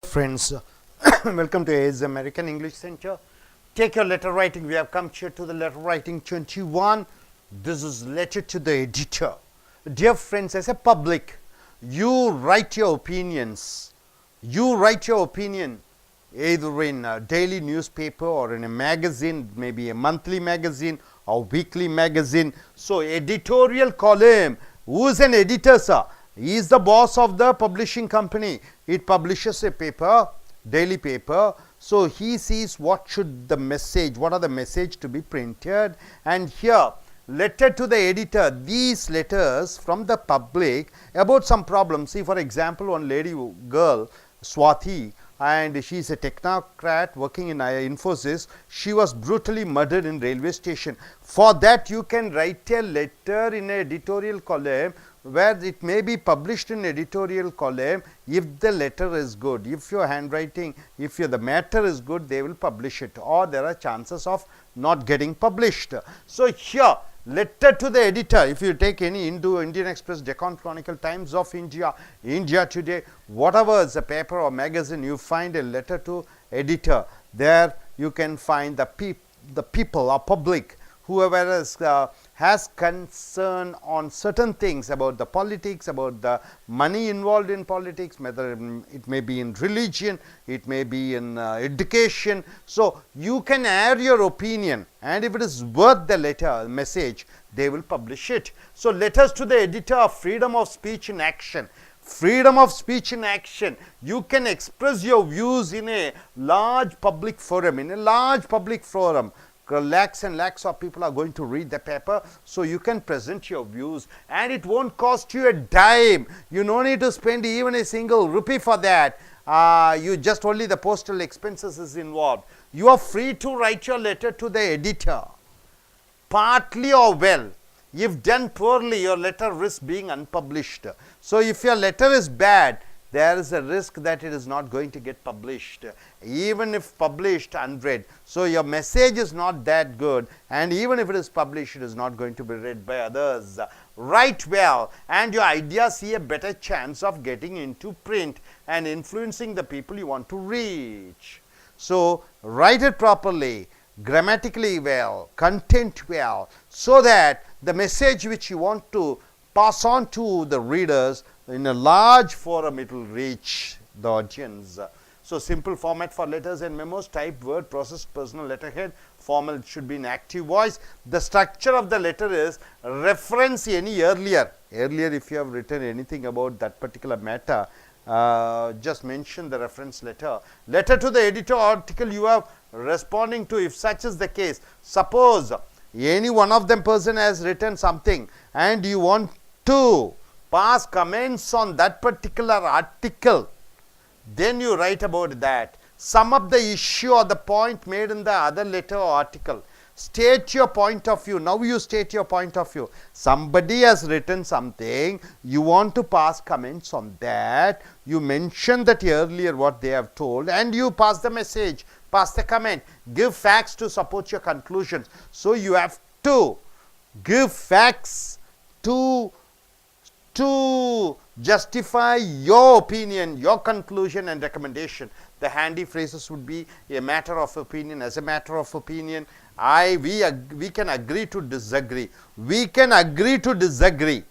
Friends, welcome to AIS American English Center. Take your letter writing. We have come here to the letter writing 21. This is letter to the editor. Dear friends, as a public, you write your opinions. You write your opinion either in a daily newspaper or in a magazine, maybe a monthly magazine or weekly magazine. So, editorial column. Who is an editor, sir? He is the boss of the publishing company. It publishes a paper, daily paper. So he sees what should the message, what are the message to be printed. And here, letter to the editor, these letters from the public about some problems. See, for example, one lady girl, Swati, and she is a technocrat working in Infosys. She was brutally murdered in railway station. For that, you can write a letter in an editorial column where it may be published in editorial column if the letter is good. If your handwriting, if the matter is good, they will publish it, or there are chances of not getting published. So here, letter to the editor. If you take any Indian Express, Deccan Chronicle, Times of India, India Today, whatever is a paper or magazine, you find a letter to editor. There you can find the people or public, whoever has concern on certain things about the politics, about the money involved in politics, whether it may be in religion, it may be in education. So you can add your opinion, and if it is worth the letter, message, they will publish it. So letters to the editor are freedom of speech in action. Freedom of speech in action. You can express your views in a large public forum, lakhs and lakhs of people are going to read the paper, so you can present your views, and it won't cost you a dime. You don't need to spend even a single rupee for that. You just only the postal expenses is involved. You are free to write your letter to the editor, partly or well. If done poorly, your letter risks being unpublished. So if your letter is bad, there is a risk that it is not going to get published, even if published unread. So your message is not that good, and even if it is published, it is not going to be read by others. Write well, and your ideas see a better chance of getting into print and influencing the people you want to reach. So write it properly, grammatically well, content well, so that the message which you want to pass on to the readers in a large forum, it will reach the audience. So simple format for letters and memos: typed, word, processed, personal, letterhead. Formal should be in active voice. The structure of the letter is reference any earlier. Earlier, if you have written anything about that particular matter, just mention the reference letter. Letter to the editor article you are responding to, if such is the case. Suppose any one of them person has written something and you want to pass comments on that particular article, then you write about that. Sum up the issue or the point made in the other letter or article. State your point of view. Now you state your point of view. Somebody has written something, you want to pass comments on that. You mention that earlier what they have told, and you pass the message, pass the comment, give facts to support your conclusions. So you have to give facts to justify your opinion, your conclusion and recommendation. The handy phrases would be a matter of opinion, as a matter of opinion. We can agree to disagree. We can agree to disagree.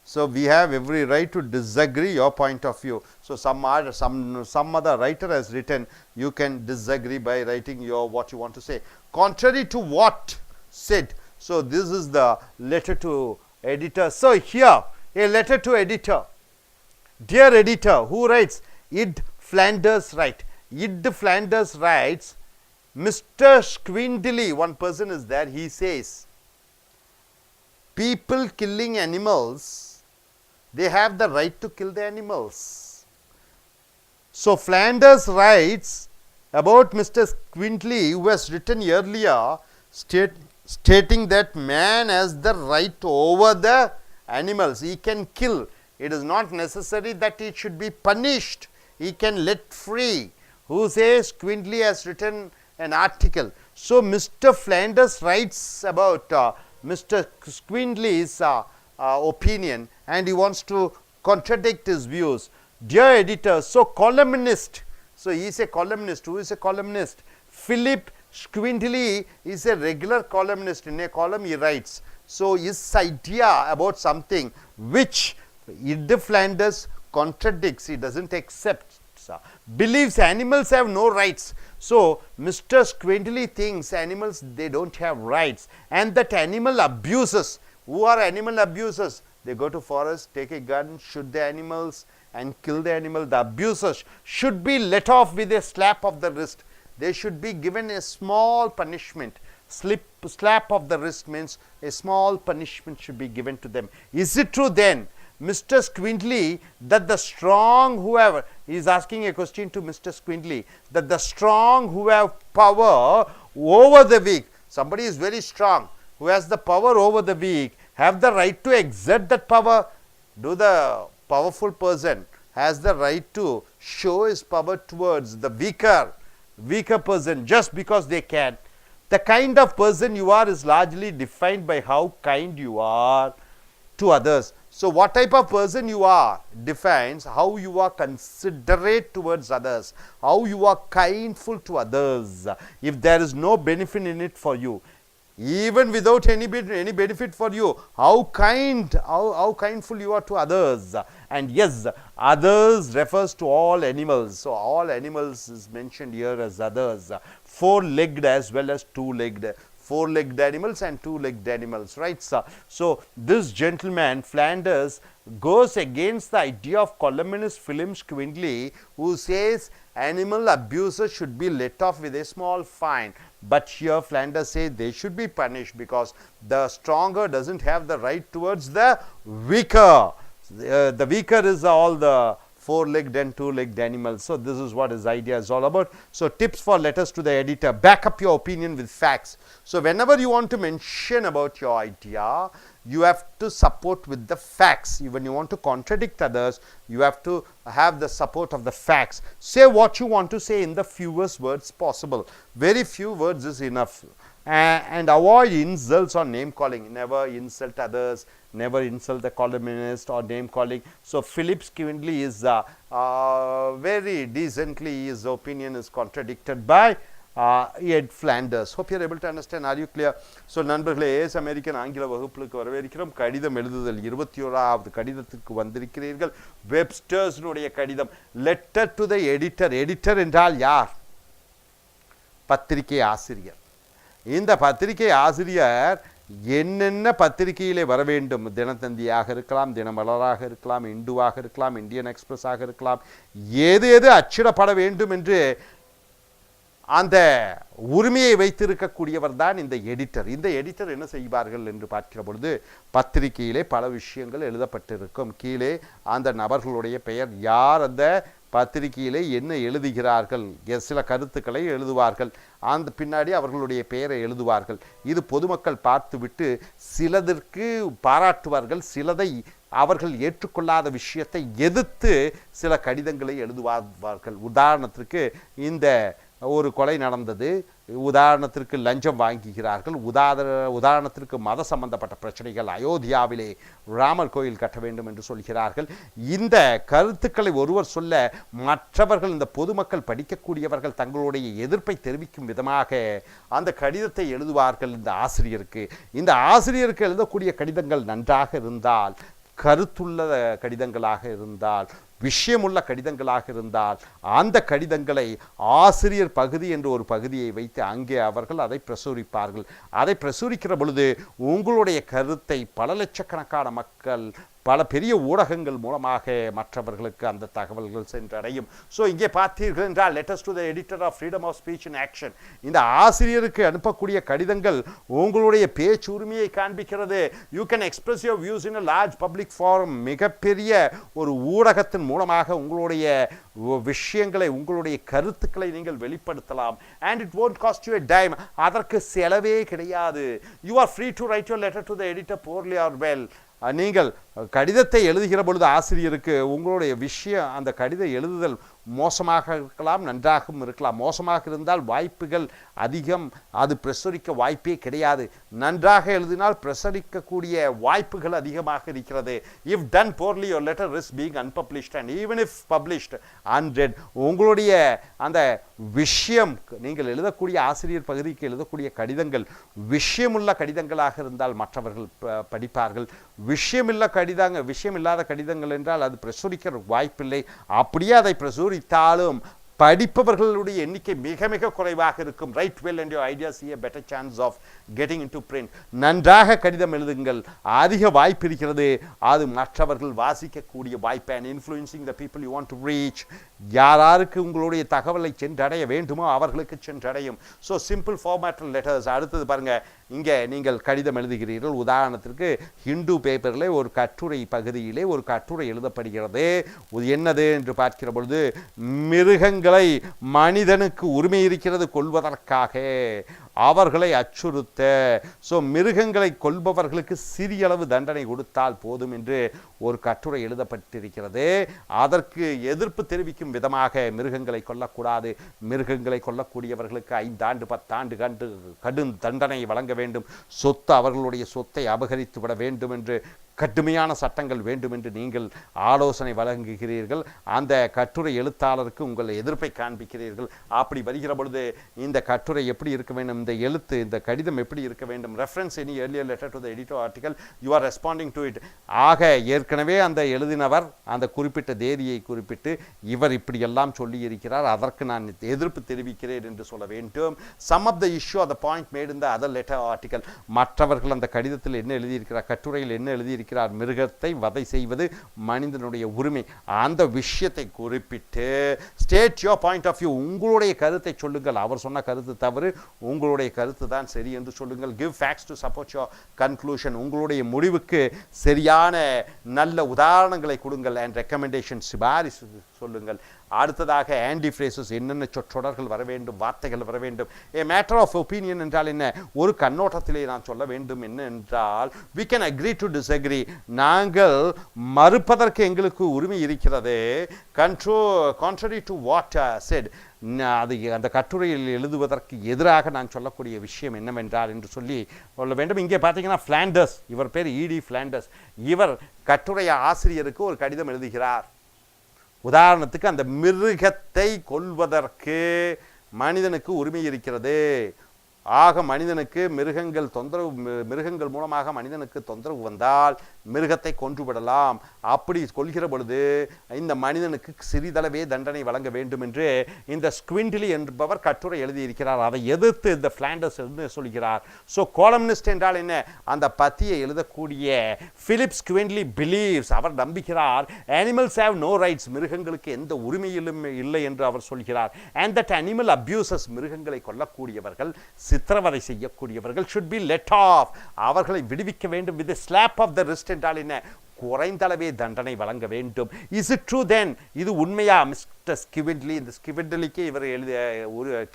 So we have every right to disagree your point of view. So some other writer has written, you can disagree by writing your what you want to say. Contrary to what said. So this is the letter to editor. So here, a letter to editor. Dear editor, who writes? Id Flanders write. Id Flanders writes, Mr. Squindly, one person is there, he says, people killing animals, they have the right to kill the animals. So Flanders writes about Mr. Squindly, who has written earlier, stating that man has the right over the animals. He can kill. It is not necessary that it should be punished. He can let free. Who says? Squindly has written an article. So Mr. Flanders writes about Mr. Squindly's opinion, and he wants to contradict his views. Dear editor, so columnist So he is a columnist. Who is a columnist? Philip Squindley is a regular columnist. In a column he writes. So his idea about something which Ed Flanders contradicts, he doesn't accept, believes animals have no rights. So Mr. Squindley thinks animals, they don't have rights, and that animal abusers. Who are animal abusers? They go to forest, take a gun, shoot the animals and kill the animal. The abusers should be let off with a slap of the wrist. They should be given a small punishment. Slap of the wrist means a small punishment should be given to them. Is it true then, Mr. Squindley, that the strong who have, he is asking a question to Mr. Squindley, that the strong who have power over the weak, somebody is very strong, who has the power over the weak, have the right to exert that power? Do the powerful person has the right to show his power towards the weaker person just because they can? The kind of person you are is largely defined by how kind you are to others. So what type of person you are defines how you are considerate towards others, how you are kindful to others. If there is no benefit in it for you, even without any benefit for you, how kindful you are to others. And yes, others refers to all animals. So all animals is mentioned here as others, four-legged as well as two-legged. Four-legged animals and two-legged animals, right, sir? So this gentleman Flanders goes against the idea of columnist Philip Squindley, who says animal abusers should be let off with a small fine. But here Flanders says they should be punished because the stronger doesn't have the right towards the weaker. The weaker is all the four-legged and two-legged animals. So this is what his idea is all about. So tips for letters to the editor: back up your opinion with facts. So whenever you want to mention about your idea, you have to support with the facts. When you want to contradict others, you have to have the support of the facts. Say what you want to say in the fewest words possible. Very few words is enough. And avoid insults or name calling. Never insult others, never insult the columnist or name calling. So Philip Squindley is very decently, his opinion is contradicted by Ed Flanders. Hope you are able to understand. Are you clear? So நண்பர்களே, as American ஆங்கில வகுப்புக்கு வரவேற்கிறோம். கடிதம் எழுதுதல் 21வது கடிதத்துக்கு வந்திருக்கிறீர்கள். வெப்ஸ்டர்ஸ்னுடைய கடிதம். Letter to the editor. Editor என்றால் யார்? பத்திரிகை ஆசிரியர். இந்த பத்திரிகை ஆசிரியர் என்னென்ன பத்திரிகையிலே வர வேண்டும், தினத்தந்தியாக இருக்கலாம், தினமலராக இருக்கலாம், இந்துவாக இருக்கலாம், இந்தியன் எக்ஸ்பிரஸாக இருக்கலாம், ஏது எது அச்சிடப்பட வேண்டும் என்று அந்த உரிமையை வைத்திருக்கக்கூடியவர் தான் இந்த எடிட்டர். இந்த எடிட்டர் என்ன செய்வார்கள் என்று பார்க்கிற பொழுது, பத்திரிகையிலே பல விஷயங்கள் எழுதப்பட்டிருக்கும். கீழே அந்த நபர்களுடைய பெயர், யார் அந்த பத்திரிகையிலே என்ன எழுதுகிறார்கள், சில கருத்துக்களை எழுதுவார்கள். அந்த பின்னாடி அவர்களுடைய பெயரை எழுதுவார்கள். இது பொதுமக்கள் பார்த்துவிட்டு சிலதற்கு பாராட்டுவார்கள், சிலதை அவர்கள் ஏற்றுக்கொள்ளாத விஷயத்தை எதிர்த்து சில கடிதங்களை எழுதுவார்கள். உதாரணத்திற்கு இந்த ஒரு கொலை நடந்தது, உதாரணத்திற்கு லஞ்சம் வாங்குகிறார்கள், உதாரணத்திற்கு மத சம்பந்தப்பட்ட பிரச்சனைகள், அயோத்தியாவிலே ராமர் கோயில் கட்ட வேண்டும் என்று சொல்கிறார்கள். இந்த கருத்துக்களை ஒருவர் சொல்ல மற்றவர்கள், இந்த பொதுமக்கள் படிக்கக்கூடியவர்கள் தங்களுடைய எதிர்ப்பை தெரிவிக்கும் விதமாக அந்த கடிதத்தை எழுதுவார்கள் இந்த ஆசிரியருக்கு. இந்த ஆசிரியருக்கு எழுதக்கூடிய கடிதங்கள் நன்றாக இருந்தால், கருத்துள்ள கடிதங்களாக இருந்தால், விஷயமுள்ள கடிதங்களாக இருந்தால், அந்த கடிதங்களை ஆசிரியர் பகுதி என்று ஒரு பகுதியை வைத்து அங்கே அவர்கள் அதை பிரசுரிப்பார்கள். அதை பிரசுரிக்கிற பொழுது உங்களுடைய கருத்தை பல லட்சக்கணக்கான மக்கள், பல பெரிய ஊடகங்கள் மூலமாக மற்றவர்களுக்கு அந்த தகவல்கள் சென்றடையும். ஸோ இங்கே பார்த்தீர்கள் என்றால், letters to the editor of freedom of speech in action. இந்த ஆசிரியருக்கு அனுப்பக்கூடிய கடிதங்கள் உங்களுடைய பேச்சு உரிமையை காண்பிக்கிறது. You can express your views in a large public forum. மிகப்பெரிய ஒரு ஊடகத்தின் மூலமாக உங்களுடைய விஷயங்களை, உங்களுடைய கருத்துக்களை நீங்கள் வெளிப்படுத்தலாம். And it won't cost you a dime. அதற்கு செலவே கிடையாது. You are free to right your letter to the editor poorly or well. நீங்கள் கடிதத்தை எழுதுகிற பொழுது ஆசிரியருக்கு உங்களுடைய விஷயம் அந்த கடிதம் எழுதுதல் மோசமாக இருக்கலாம், நன்றாகவும் இருக்கலாம். மோசமாக இருந்தால் வாய்ப்புகள் அதிகம், அது பிரசுரிக்க வாய்ப்பே கிடையாது. நன்றாக எழுதினால் பிரசுரிக்கக்கூடிய வாய்ப்புகள் அதிகமாக இருக்கிறது. If done poorly your letter risks being unpublished and even if published unread. உங்களுடைய அந்த விஷயம் நீங்கள் எழுதக்கூடிய ஆசிரியர் பகுதிக்கு எழுதக்கூடிய கடிதங்கள் விஷயமுள்ள கடிதங்களாக இருந்தால் மற்றவர்கள் படிப்பார்கள். விஷயமில்லாத கடிதங்கள் என்றால் அது பிரசுரிக்க வாய்ப்பில்லை. அப்படியே அதை பிரசுரித்தாலும் படிப்பவர்களுடைய எண்ணிக்கை மிக மிக குறைவாக இருக்கும். Right well and your idea see a better chance of getting into print. நன்றாக கடிதம் எழுதுங்கள், அதிக வாய்ப்பு இருக்கிறது. அது மற்றவர்கள் வாசிக்கக்கூடிய வாய்ப்பு and influencing the people you want to reach. யாராருக்கு உங்களுடைய தகவலை சென்றடைய வேண்டுமோ அவர்களுக்கு சென்றடையும். So simple formal letters. அடுத்தது பாருங்க, இங்கே நீங்கள் கடிதம் எழுதுகிறீர்கள். உதாரணத்திற்கு ஹிந்து பேப்பரில் ஒரு கட்டுரை பகுதியிலே ஒரு கட்டுரை எழுதப்படுகிறது. என்னது என்று பார்க்கிற பொழுது, மிருகங்களை மனிதனுக்கு உரிமை இருக்கிறது கொள்வதற்காக அவர்களை அச்சுறுத்த. ஸோ மிருகங்களை கொல்பவர்களுக்கு சிறிய அளவு தண்டனை கொடுத்தால் போதும் என்று ஒரு கட்டுரை எழுதப்பட்டிருக்கிறது. அதற்கு எதிர்ப்பு தெரிவிக்கும் விதமாக மிருகங்களை கொல்லக்கூடாது, மிருகங்களை கொல்லக்கூடியவர்களுக்கு 5 ஆண்டு 10 ஆண்டு கடும் தண்டனை வழங்க வேண்டும், அவர்களுடைய சொத்தை அபகரித்து விட வேண்டும் என்று கடுமையான சட்டங்கள் வேண்டும் என்று நீங்கள் ஆலோசனை வழங்குகிறீர்கள். அந்த கட்டுரை எழுத்தாளருக்கு உங்கள் எதிர்ப்பை காண்பிக்கிறீர்கள். அப்படி வருகிற பொழுது இந்த கட்டுரை எப்படி இருக்க வேண்டும், இந்த எழுத்து, இந்த கடிதம் எப்படி இருக்க வேண்டும், reference any earlier letter to the editor article, you are responding to it. ஆக ஏற்கனவே அந்த எழுதினவர் அந்த குறிப்பிட்ட தேதியை குறிப்பிட்டு இவர் இப்படியெல்லாம் சொல்லி இருக்கிறார், அதற்கு நான் எதிர்ப்பு தெரிவிக்கிறேன் என்று சொல்ல வேண்டும். Sum up the issue or the point made in the other letter article. மற்றவர்கள் அந்த கடிதத்தில் என்ன எழுதியிருக்கிறார், கட்டுரையில் என்ன எழுதியிருக்கிறார், மிருகத்தை வதை செய்வது மனிதனுடைய உரிமை, அந்த விஷயத்தை குறிப்பிட்டு state your point of view, உங்களுடைய கருத்தை சொல்லுங்கள். அவர் சொன்ன கருத்து தவறு, உங்களுடைய கருத்து தான் சரி என்று சொல்லுங்கள். Give facts to support your conclusion, உங்களுடைய முடிவுக்கு சரியான நல்ல உதாரணங்களை கொடுங்கள். அண்ட் ரெக்கமெண்டேஷன், சிபாரிசு சொல்லுங்கள். அடுத்ததாக ஆன்டி ஃப்ரேசஸ், என்னென்ன சொற்றொடர்கள் வர வேண்டும், வார்த்தைகள் வர வேண்டும். ஏ மேட்டர் ஆஃப் ஒப்பீனியன் என்றால் என்ன, ஒரு கண்ணோட்டத்திலே நான் சொல்ல வேண்டும் என்ன என்றால், we can agree to disagree, நாங்கள் மறுப்பதற்கு எங்களுக்கு உரிமை இருக்கிறது. contrary to what said, அது அந்த கட்டுரையில் எழுதுவதற்கு எதிராக நான் சொல்லக்கூடிய விஷயம் என்னவென்றால் என்று சொல்லி சொல்ல வேண்டும். இங்கே பார்த்தீங்கன்னா ஃப்ளாண்டர்ஸ், இவர் பேர் இடி ஃப்ளாண்டர்ஸ், இவர் கட்டுரை ஆசிரியருக்கு ஒரு கடிதம் எழுதுகிறார். உதாரணத்துக்கு, அந்த மிருகத்தை கொல்வதற்கு மனிதனுக்கு உரிமை இருக்கிறது. ஆக மனிதனுக்கு மிருகங்கள் மூலமாக மனிதனுக்கு தொந்தரவு வந்தால் மிருகத்தை கொன்றுவிடலாம். அப்படி கொள்கிற பொழுது இந்த மனிதனுக்கு சிறிதளவே தண்டனை வழங்க வேண்டும் என்று இந்த ஸ்குவிண்ட்லி என்பவர் கட்டுரை எழுதியிருக்கிறார். அதை எதிர்த்து இந்த ஃப்ளாண்டர்ஸ் என்று சொல்கிறார். ஸோ காலம்னிஸ்ட் என்றால் என்ன, அந்த பத்தியை எழுதக்கூடிய பிலிப் ஸ்குவிண்ட்லி பிலீவ்ஸ், அவர் நம்புகிறார் அனிமல்ஸ் ஹேவ் நோ ரைட்ஸ், மிருகங்களுக்கு எந்த உரிமையிலும் இல்லை என்று அவர் சொல்கிறார். அண்ட் தட் அனிமல் அபியூசஸ், மிருகங்களை கொல்லக்கூடியவர்கள், சித்திரவதை செய்யக்கூடியவர்கள் should be let off, அவர்களை விடுவிக்க வேண்டும். with a slap of the wrist என்றால் என்ன, குறைந்தளவே தண்டனை வழங்க வேண்டும். is it true then, இது உண்மையா மிஸ்டர் ஸ்கிவிண்ட்லி, இந்த ஸ்கிவிண்ட்லிக்கு இவர்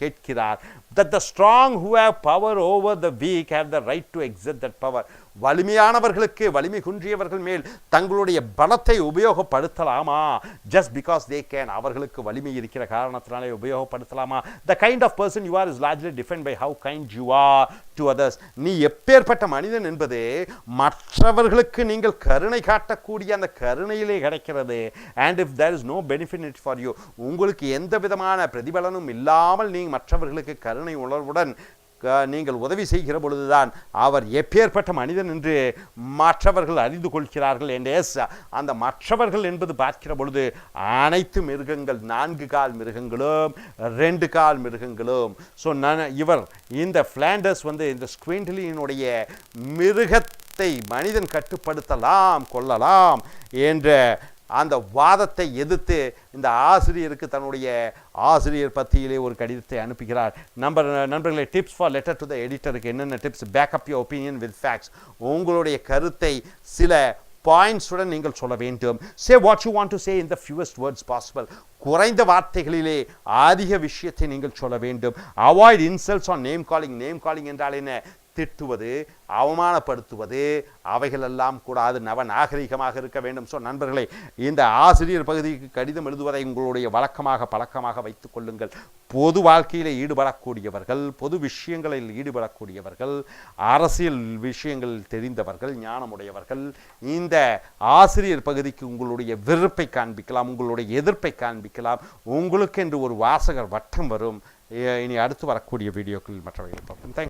கேட்கிறார். that the strong who have power over the weak have the right to exert that power, வலிமையானவர்களுக்கு, வலிமை குன்றியவர்கள் மேல் தங்களுடைய பலத்தை உபயோகப்படுத்தலாமா? just because they can, அவர்களுக்கு வலிமை இருக்கிற காரணத்தினாலே உபயோகப்படுத்தலாமா? the kind of person you are is largely defined by how kind you are to others. நீ எப்பேற்பட்ட மனிதன் என்பது மற்றவர்களுக்கு நீங்கள் கருணை காட்டக்கூடிய அந்த கருணையிலே கிடைக்கிறது. and if there is no benefit for you, உங்களுக்கு எந்த விதமான பிரதிபலனும் இல்லாமல் நீங்கள் மற்றவர்களுக்கு கருணை உணர்வுடன் நீங்கள் உதவி செய்கிற பொழுதுதான் அவர் எப்பேற்பட்ட மனிதன் என்று மற்றவர்கள் அறிந்து கொள்கிறார்கள். and yes, அந்த மற்றவர்கள் என்பது பார்க்கிற பொழுது அனைத்து மிருகங்கள், 4 கால் மிருகங்களும் 2 கால் மிருகங்களும். ஸோ இவர் இந்த ஃப்ளாண்டர்ஸ் இந்த ஸ்குவிண்ட்லியினுடைய மிருகத்தை மனிதன் கட்டுப்படுத்தலாம், கொல்லலாம் என்ற அந்த வாதத்தை எதிர்த்து இந்த ஆசிரியருக்கு தன்னுடைய ஆசிரியர் பத்தியிலே ஒரு கடிதத்தை அனுப்புகிறார். நண்பர்களே, tips for letter to the எடிட்டருக்கு என்னென்ன tips? Back up your opinion with facts, உங்களுடைய கருத்தை சில பாயிண்ட்ஸுடன் நீங்கள் சொல்ல வேண்டும். Say what you want to say in the fewest words possible, குறைந்த வார்த்தைகளிலே அதிக விஷயத்தை நீங்கள் சொல்ல வேண்டும். Avoid insults on name calling, name calling என்றால் என்ன, திட்டுவது, அவமானப்படுத்துவது அவைகளெல்லாம் கூடாது. நவநாகரிகமாக இருக்க வேண்டும். ஸோ நண்பர்களே, இந்த ஆசிரியர் பகுதிக்கு கடிதம் எழுதுவதை உங்களுடைய வழக்கமாக பழக்கமாக வைத்துக் கொள்ளுங்கள். பொது வாழ்க்கையில் ஈடுபடக்கூடியவர்கள், பொது விஷயங்களில் ஈடுபடக்கூடியவர்கள், அரசியல் விஷயங்களில் தெரிந்தவர்கள், ஞானமுடையவர்கள் இந்த ஆசிரியர் பகுதிக்கு உங்களுடைய வெறுப்பை காண்பிக்கலாம், உங்களுடைய எதிர்ப்பை காண்பிக்கலாம். உங்களுக்கு என்று ஒரு வாசகர் வட்டம் வரும். இனி அடுத்து வரக்கூடிய வீடியோக்களில் மற்றவைகள் பார்ப்போம். தேங்க்யூ.